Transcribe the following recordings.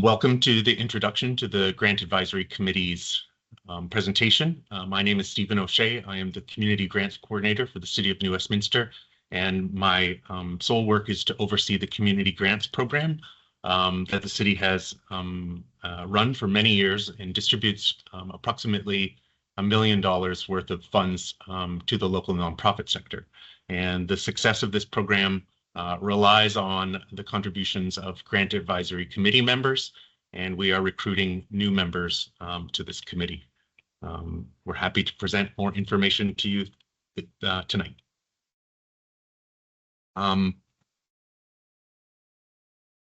Welcome to the introduction to the Grant Advisory Committee's presentation. My name is Stephen O'Shea. I am the Community Grants Coordinator for the City of New Westminster, and my sole work is to oversee the Community Grants Program that the city has run for many years and distributes approximately $1 million worth of funds to the local nonprofit sector. And the success of this program relies on the contributions of Grant Advisory Committee members, and we are recruiting new members to this committee. We're happy to present more information to you tonight.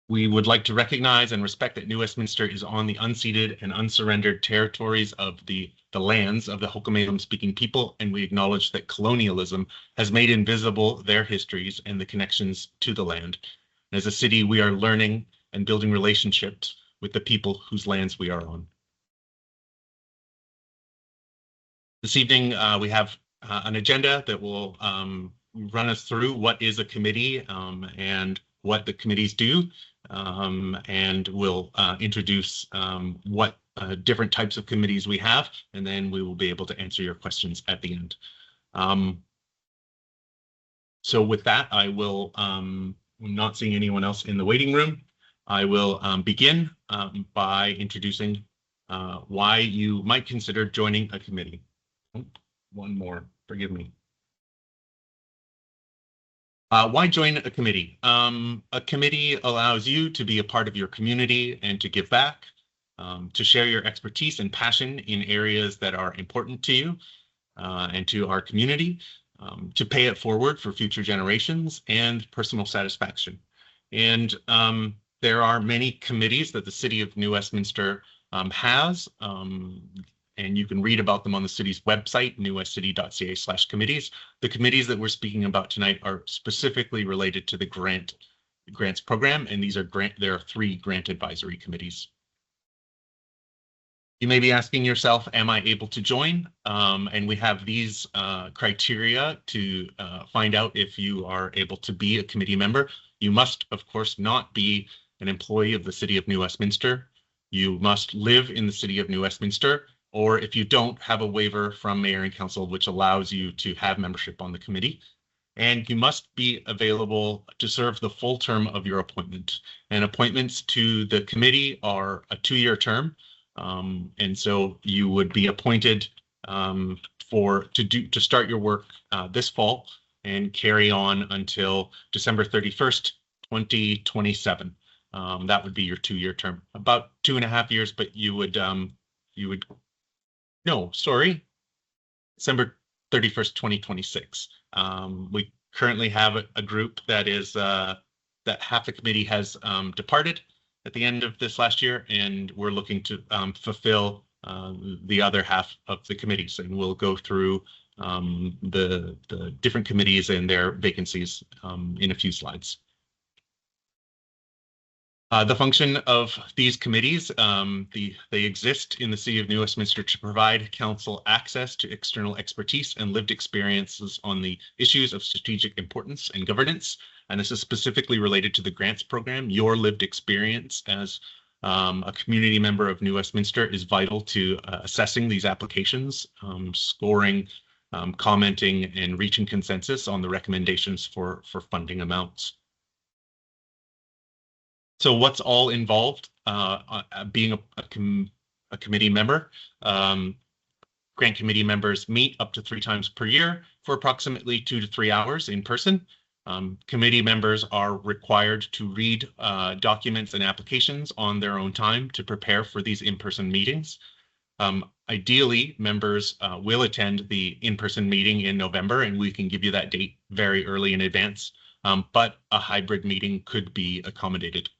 We would like to recognize and respect that New Westminster is on the unceded and unsurrendered territories of the lands of the Ho'okame'o-speaking people, and we acknowledge that colonialism has made invisible their histories and the connections to the land. As a city, we are learning and building relationships with the people whose lands we are on. This evening, we have an agenda that will run us through what is a committee and what the committees do, and we'll introduce what different types of committees we have, and then we will be able to answer your questions at the end. So with that, I will, I'm not seeing anyone else in the waiting room. I will begin by introducing why you might consider joining a committee. One more, forgive me. Why join a committee? A committee allows you to be a part of your community and to give back, to share your expertise and passion in areas that are important to you and to our community, to pay it forward for future generations and personal satisfaction. And there are many committees that the City of New Westminster has, and you can read about them on the city's website, newwestcity.ca/committees. The committees that we're speaking about tonight are specifically related to the grants program, and there are 3 grant advisory committees. You may be asking yourself, am I able to join? And we have these criteria to find out if you are able to be a committee member. You must, of course, not be an employee of the City of New Westminster. You must live in the City of New Westminster, or if you don't, have a waiver from Mayor and Council, which allows you to have membership on the committee. And you must be available to serve the full term of your appointment. And appointments to the committee are a 2-year term. And so you would be appointed to start your work this fall and carry on until December 31st, 2027. That would be your 2-year term. About 2.5 years, but December 31st, 2026. We currently have a group that is that half the committee has departed at the end of this last year, and we're looking to fulfill the other half of the committees, and we'll go through the different committees and their vacancies in a few slides. The function of these committees, they exist in the City of New Westminster to provide council access to external expertise and lived experiences on the issues of strategic importance and governance. And this is specifically related to the grants program. Your lived experience as a community member of New Westminster is vital to assessing these applications, scoring, commenting, and reaching consensus on the recommendations for funding amounts. So what's all involved being a committee member? Grant committee members meet up to 3 times per year for approximately 2 to 3 hours in person. Committee members are required to read documents and applications on their own time to prepare for these in-person meetings. Ideally, members will attend the in-person meeting in November, and we can give you that date very early in advance, but a hybrid meeting could be accommodated.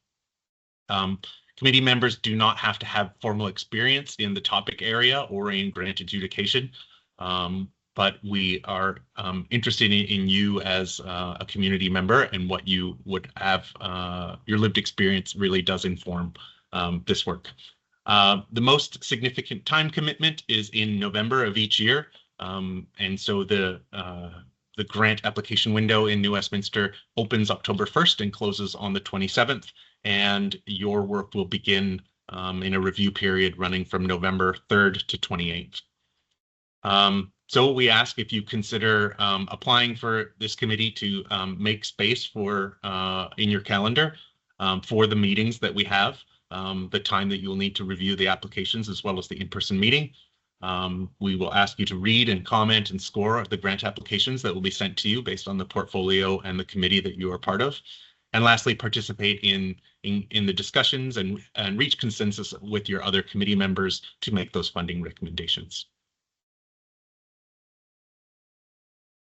Committee members do not have to have formal experience in the topic area or in grant adjudication, but we are interested in you as a community member, and what you would have, your lived experience really does inform this work. The most significant time commitment is in November of each year, and so the grant application window in New Westminster opens October 1st and closes on the 27th. and your work will begin in a review period running from November 3rd to 28th. So we ask if you consider applying for this committee to make space for in your calendar for the meetings that we have, the time that you'll need to review the applications as well as the in-person meeting. We will ask you to read and comment and score the grant applications that will be sent to you based on the portfolio and the committee that you are part of. And lastly, participate in the discussions and reach consensus with your other committee members to make those funding recommendations.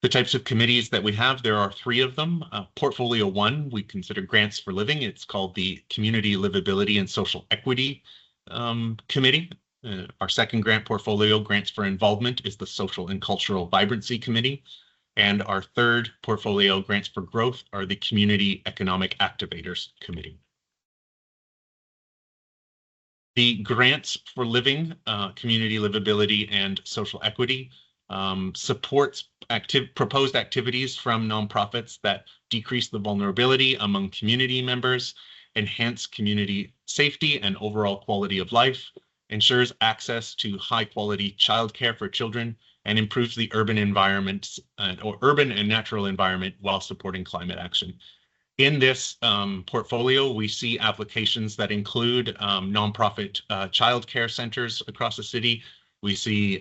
The types of committees that we have, there are 3 of them. Portfolio 1, we consider grants for living. It's called the Community Livability and Social Equity Committee. Our second grant portfolio, Grants for Involvement, is the Social and Cultural Vibrancy Committee. And our third portfolio, Grants for Growth, are the Community Economic Activators Committee. The Grants for Living, Community Livability and Social Equity supports proposed activities from nonprofits that decrease the vulnerability among community members, enhance community safety and overall quality of life, ensures access to high quality childcare for children, and improves the urban environment or urban and natural environment while supporting climate action. In this portfolio, we see applications that include nonprofit childcare centers across the city. We see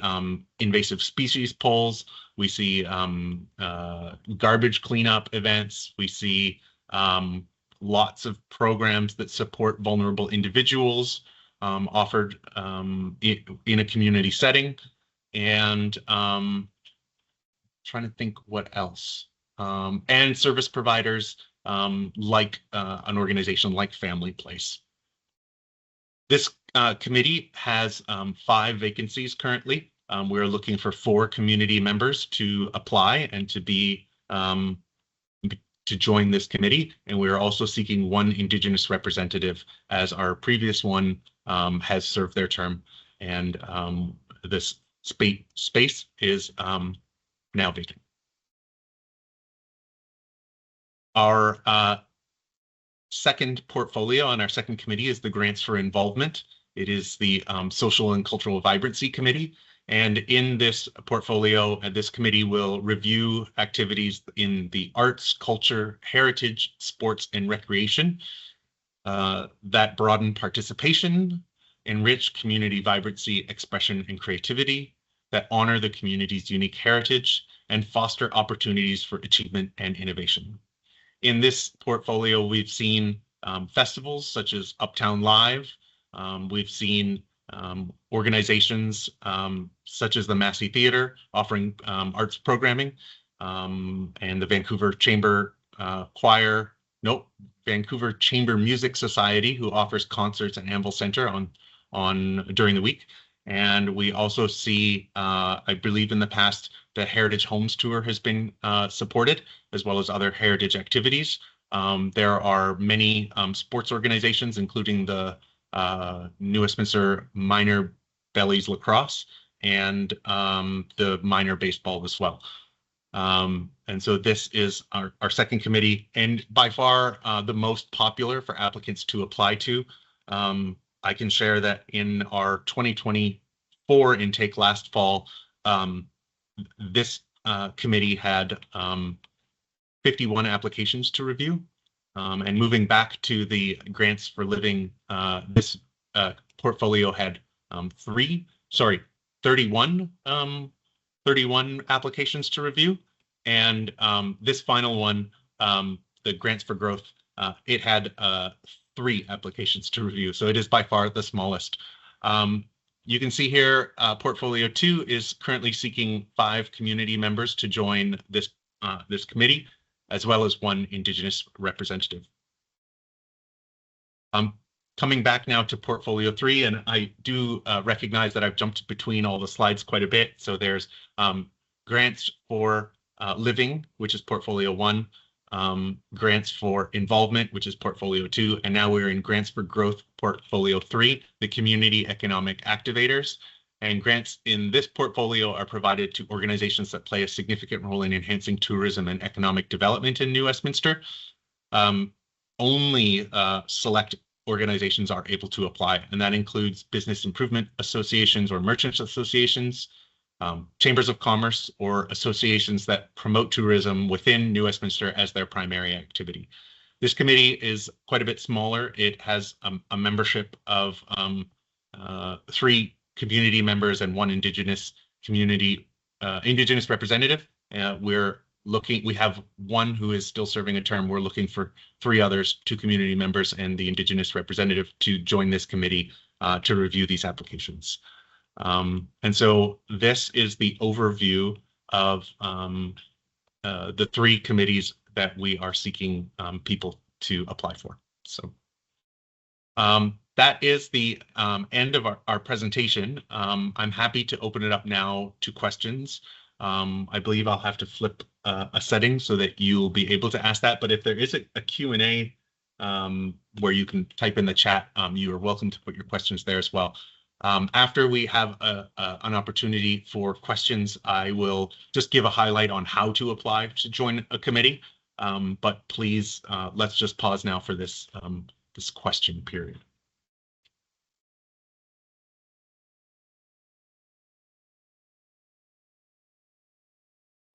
invasive species polls. We see garbage cleanup events. We see lots of programs that support vulnerable individuals offered in a community setting. And trying to think what else. And service providers like an organization like Family Place. This committee has 5 vacancies currently. We're looking for 4 community members to apply and to join this committee, and we're also seeking 1 Indigenous representative, as our previous one has served their term, and this space is now vacant. Our second portfolio on our second committee is the Grants for Involvement. It is the Social and Cultural Vibrancy Committee. And in this portfolio, this committee will review activities in the arts, culture, heritage, sports, and recreation that broaden participation, enrich community vibrancy, expression, and creativity, that honor the community's unique heritage, and foster opportunities for achievement and innovation. In this portfolio, we've seen festivals such as Uptown Live. We've seen organizations such as the Massey Theatre offering arts programming, and the Vancouver Chamber Vancouver Chamber Music Society, who offers concerts at Anvil Centre during the week. And we also see, I believe in the past, the Heritage Homes Tour has been supported, as well as other heritage activities. There are many sports organizations, including the New Westminster Minor Bellies Lacrosse and the Minor Baseball as well. And so this is our second committee, and by far the most popular for applicants to apply to. I can share that in our 2024 intake last fall, this committee had 51 applications to review. And moving back to the Grants for Living, this portfolio had 31 applications to review. And this final one, the Grants for Growth, it had 3 applications to review. So it is by far the smallest. You can see here, Portfolio 2 is currently seeking 5 community members to join this committee, as well as 1 Indigenous representative. Coming back now to Portfolio 3, and I do recognize that I've jumped between all the slides quite a bit. So there's Grants for Living, which is Portfolio 1, Grants for Involvement, which is Portfolio 2, and now we're in Grants for Growth, Portfolio 3, the Community Economic Activators. And grants in this portfolio are provided to organizations that play a significant role in enhancing tourism and economic development in New Westminster. only select organizations are able to apply, and that includes business improvement associations or merchants associations, chambers of commerce, or associations that promote tourism within New Westminster as their primary activity. This committee is quite a bit smaller. It has a membership of 3 community members and 1 Indigenous representative. We have 1 who is still serving a term. We're looking for 3 others, 2 community members and the Indigenous representative, to join this committee to review these applications. And so this is the overview of the 3 committees that we are seeking people to apply for. So that is the end of our presentation. I'm happy to open it up now to questions. I believe I'll have to flip a setting so that you'll be able to ask that. But if there is a Q&A where you can type in the chat, you are welcome to put your questions there as well. After we have an opportunity for questions, I will just give a highlight on how to apply to join a committee. But please, let's just pause now for this question period.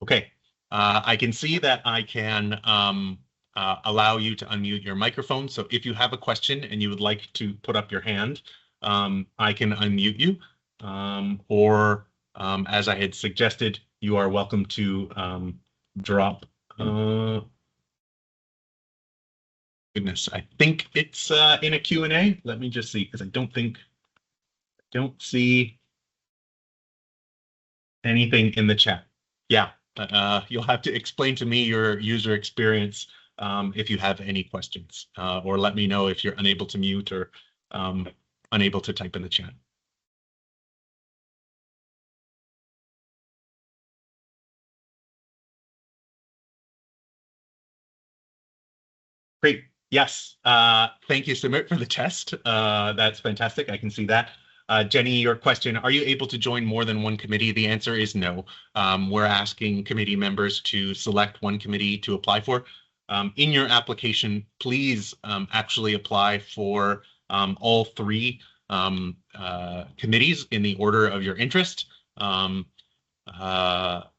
Okay, I can see that I can allow you to unmute your microphone. So if you have a question and you would like to put up your hand, I can unmute you, or as I had suggested, you are welcome to drop. Goodness, I think it's in a Q&A. Let me just see, because I don't see anything in the chat. Yeah, you'll have to explain to me your user experience if you have any questions, or let me know if you're unable to mute or unable to type in the chat. Great. Yes. Thank you, Sumit, for the test. That's fantastic. I can see that. Jenny, your question, are you able to join more than 1 committee? The answer is no. We're asking committee members to select 1 committee to apply for. In your application, please actually apply for all 3 committees in the order of your interest,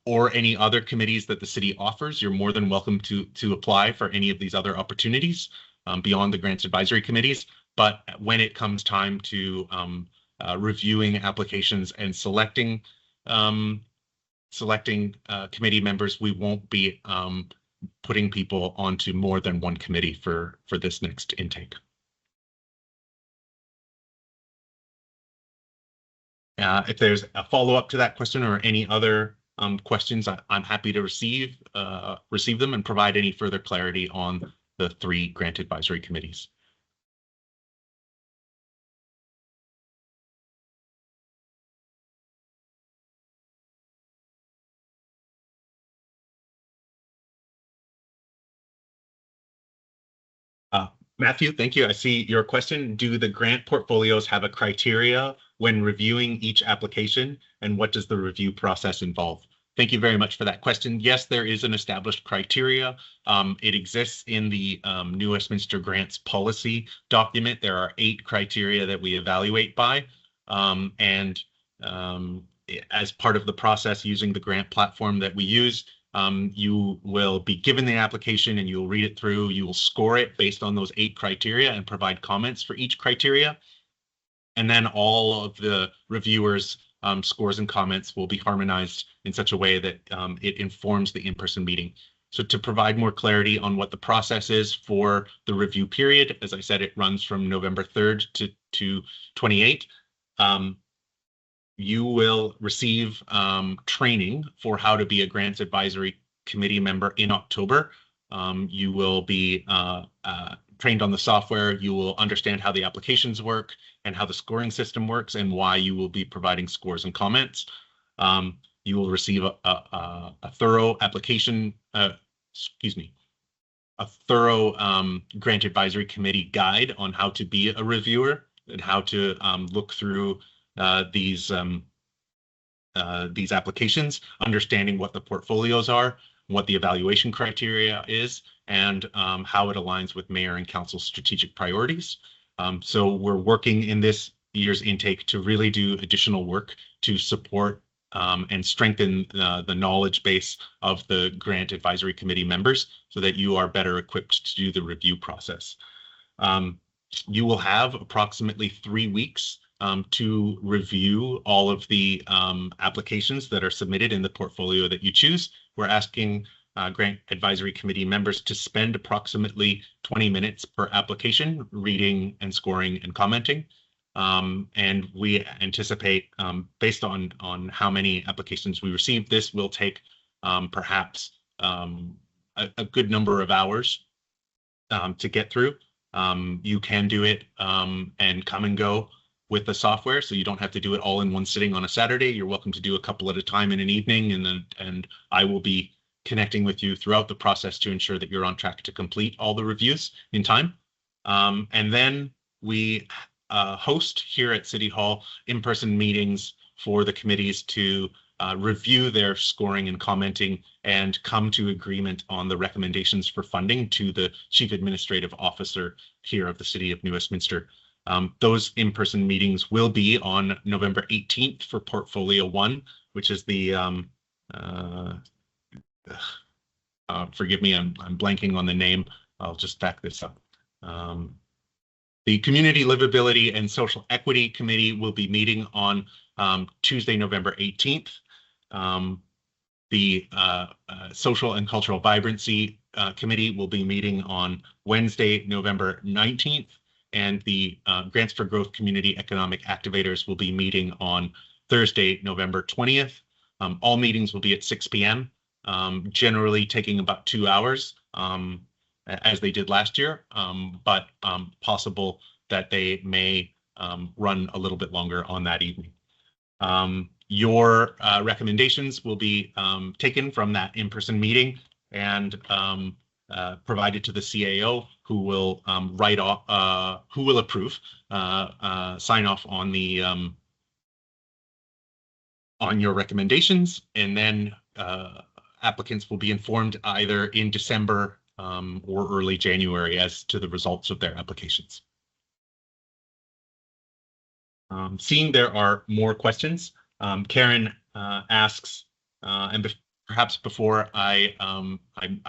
or any other committees that the city offers. You're more than welcome to apply for any of these other opportunities beyond the grants advisory committees. But when it comes time to reviewing applications and selecting committee members, we won't be putting people onto more than 1 committee for this next intake. If there's a follow-up to that question or any other questions, I'm happy to receive them and provide any further clarity on the 3 grant advisory committees. Matthew, thank you. I see your question. Do the grant portfolios have a criteria when reviewing each application, and what does the review process involve? Thank you very much for that question. Yes, there is an established criteria. It exists in the New Westminster Grants policy document. There are 8 criteria that we evaluate by, and as part of the process using the grant platform that we use, you will be given the application and you'll read it through. You will score it based on those 8 criteria and provide comments for each criteria. And then all of the reviewers' scores and comments will be harmonized in such a way that it informs the in-person meeting. So to provide more clarity on what the process is for the review period, as I said, it runs from November 3rd to 28th. You will receive training for how to be a grants advisory committee member in October. You will be trained on the software. You will understand how the applications work and how the scoring system works and why you will be providing scores and comments. You will receive a thorough application, a thorough grant advisory committee guide on how to be a reviewer and how to look through these applications, understanding what the portfolios are, what the evaluation criteria is, and how it aligns with mayor and council strategic priorities. So we're working in this year's intake to really do additional work to support and strengthen the knowledge base of the grant advisory committee members so that you are better equipped to do the review process. You will have approximately 3 weeks to review all of the applications that are submitted in the portfolio that you choose. We're asking grant advisory committee members to spend approximately 20 minutes per application reading and scoring and commenting. And we anticipate, based on how many applications we receive, this will take perhaps a good number of hours to get through. You can do it and come and go with the software, so you don't have to do it all in one sitting on a Saturday. You're welcome to do a couple at a time in an evening, and I will be connecting with you throughout the process to ensure that you're on track to complete all the reviews in time. And then we host here at City Hall in-person meetings for the committees to review their scoring and commenting and come to agreement on the recommendations for funding to the Chief Administrative Officer here of the City of New Westminster. Those in-person meetings will be on November 18th for Portfolio 1, which is the forgive me, I'm blanking on the name. I'll just back this up. The Community Livability and Social Equity Committee will be meeting on Tuesday, November 18th. The Social and Cultural Vibrancy Committee will be meeting on Wednesday, November 19th. And the Grants for Growth Community Economic Activators will be meeting on Thursday, November 20th. All meetings will be at 6 p.m., generally taking about 2 hours, as they did last year, but possible that they may run a little bit longer on that evening. Your recommendations will be taken from that in-person meeting and provided to the CAO, who will write off, who will approve, sign off on the on your recommendations, and then applicants will be informed either in December or early January as to the results of their applications. Seeing there are more questions, Karen asks, and perhaps before I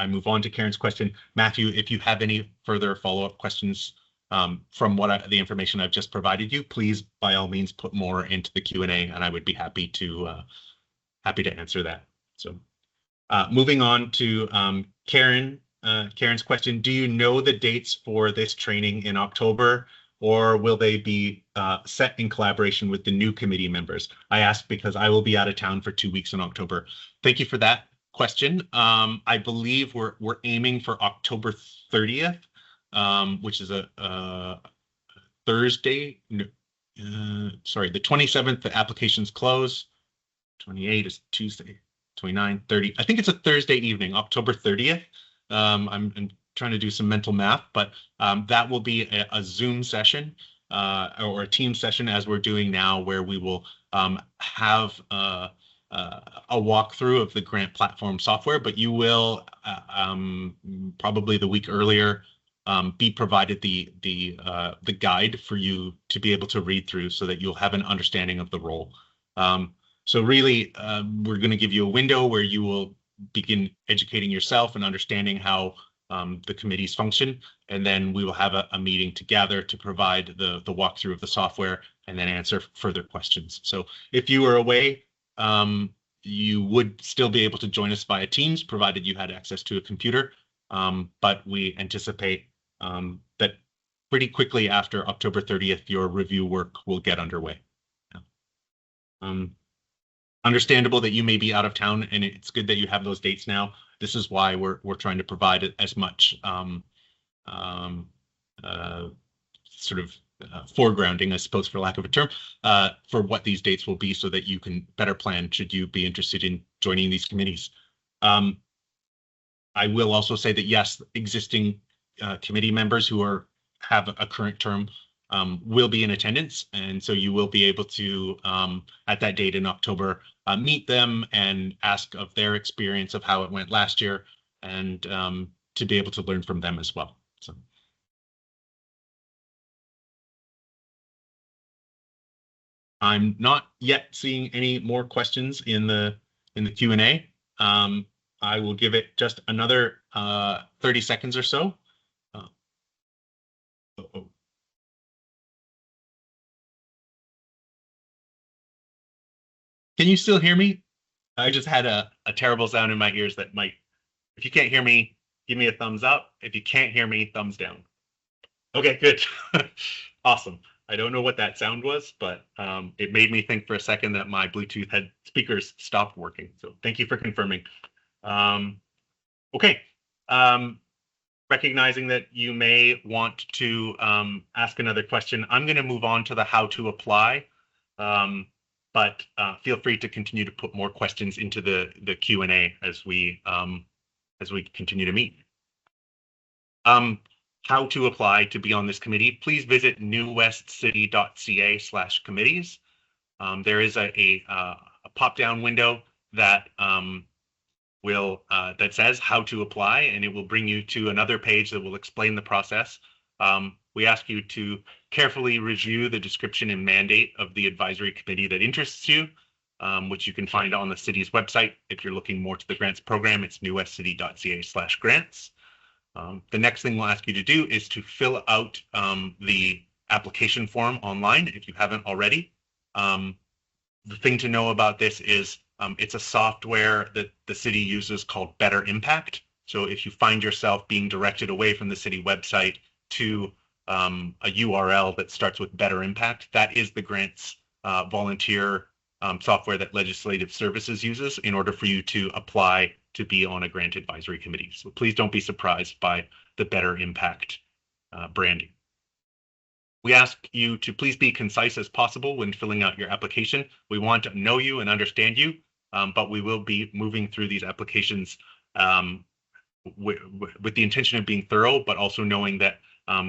move on to Karen's question, Matthew, if you have any further follow-up questions from what the information I've just provided you, please by all means put more into the Q&A, and I would be happy to answer that. So moving on to Karen's question, do you know the dates for this training in October, or will they be set in collaboration with the new committee members? I ask because I will be out of town for 2 weeks in October. Thank you for that question. I believe we're aiming for October 30th, which is a Thursday. Sorry, the 27th, the applications close. 28 is Tuesday, 29, 30. I think it's a Thursday evening, October 30th. I'm trying to do some mental math, but that will be a Zoom session or a team session, as we're doing now, where we will have a walkthrough of the grant platform software, but you will probably the week earlier be provided the guide for you to be able to read through, so that you'll have an understanding of the role. So really, we're going to give you a window where you will begin educating yourself and understanding how the committees function, and then we will have a meeting together to provide the walkthrough of the software and then answer further questions. So if you were away, you would still be able to join us via Teams, provided you had access to a computer, but we anticipate that pretty quickly after October 30th, your review work will get underway. Understandable that you may be out of town, and it's good that you have those dates now. This is why we're trying to provide as much sort of foregrounding, I suppose, for lack of a term, for what these dates will be, so that you can better plan should you be interested in joining these committees. I will also say that yes, existing committee members who have a current term will be in attendance, and so you will be able to, at that date in October, meet them and ask of their experience of how it went last year, and to be able to learn from them as well. So. I'm not yet seeing any more questions in the Q&A. I will give it just another 30 seconds or so. Can you still hear me? I just had a terrible sound in my ears that might, if you can't hear me, give me a thumbs up. If you can't hear me, thumbs down. Okay, good. Awesome. I don't know what that sound was, but it made me think for a second that my Bluetooth head speakers stopped working. So thank you for confirming. Okay. Recognizing that you may want to ask another question, I'm going to move on to the how to apply. But feel free to continue to put more questions into the Q&A as we continue to meet. How to apply to be on this committee, please visit newwestcity.ca/committees. There is a pop-down window that that says how to apply, and it will bring you to another page that will explain the process. We ask you to carefully review the description and mandate of the advisory committee that interests you, which you can find on the city's website. If you're looking more to the grants program, it's newwestcity.ca/grants. The next thing we'll ask you to do is to fill out the application form online if you haven't already. The thing to know about this is it's a software that the city uses called Better Impact. So if you find yourself being directed away from the city website to a URL that starts with Better Impact, that is the grants volunteer software that Legislative Services uses in order for you to apply to be on a grant advisory committee. So please don't be surprised by the Better Impact branding. We ask you to please be concise as possible when filling out your application. We want to know you and understand you, but we will be moving through these applications with the intention of being thorough, but also knowing that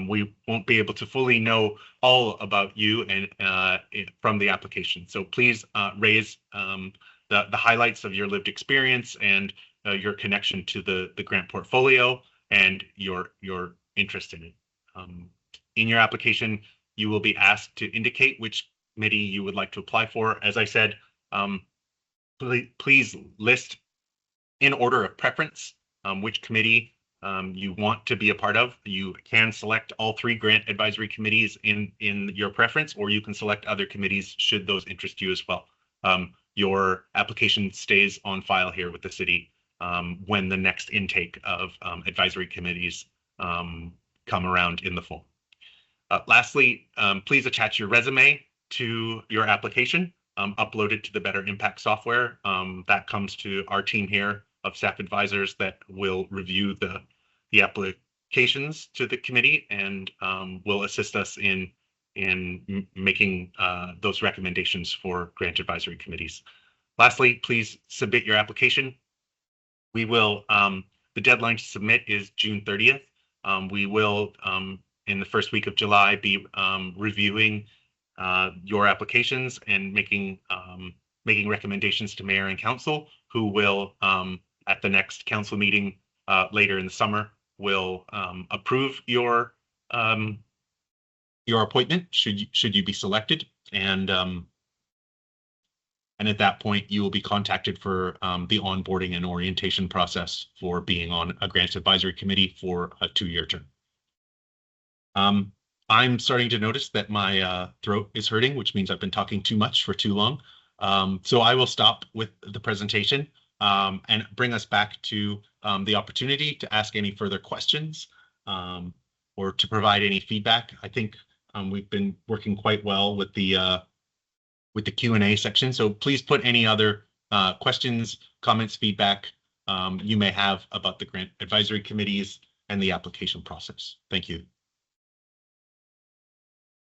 we won't be able to fully know all about you and from the application. So please raise the highlights of your lived experience and your connection to the grant portfolio and your interest in it. In your application, you will be asked to indicate which committee you would like to apply for. As I said, please list in order of preference which committee you want to be a part of. You can select all 3 grant advisory committees in your preference, or you can select other committees should those interest you as well. Your application stays on file here with the city when the next intake of advisory committees come around in the fall. Lastly, please attach your resume to your application, upload it to the Better Impact software. That comes to our team here of staff advisors that will review the applications to the committee and will assist us in making those recommendations for grant advisory committees. Lastly, please submit your application. We will, the deadline to submit is June 30th. We will, in the first week of July, be reviewing your applications and making recommendations to mayor and council, who will, at the next council meeting later in the summer, will approve your appointment should you be selected, and at that point you will be contacted for the onboarding and orientation process for being on a grants advisory committee for a 2-year term. I'm starting to notice that my throat is hurting, which means I've been talking too much for too long. So I will stop with the presentation and bring us back to the opportunity to ask any further questions or to provide any feedback. I think we've been working quite well with the Q&A section. So please put any other questions, comments, feedback you may have about the grant advisory committees and the application process. Thank you.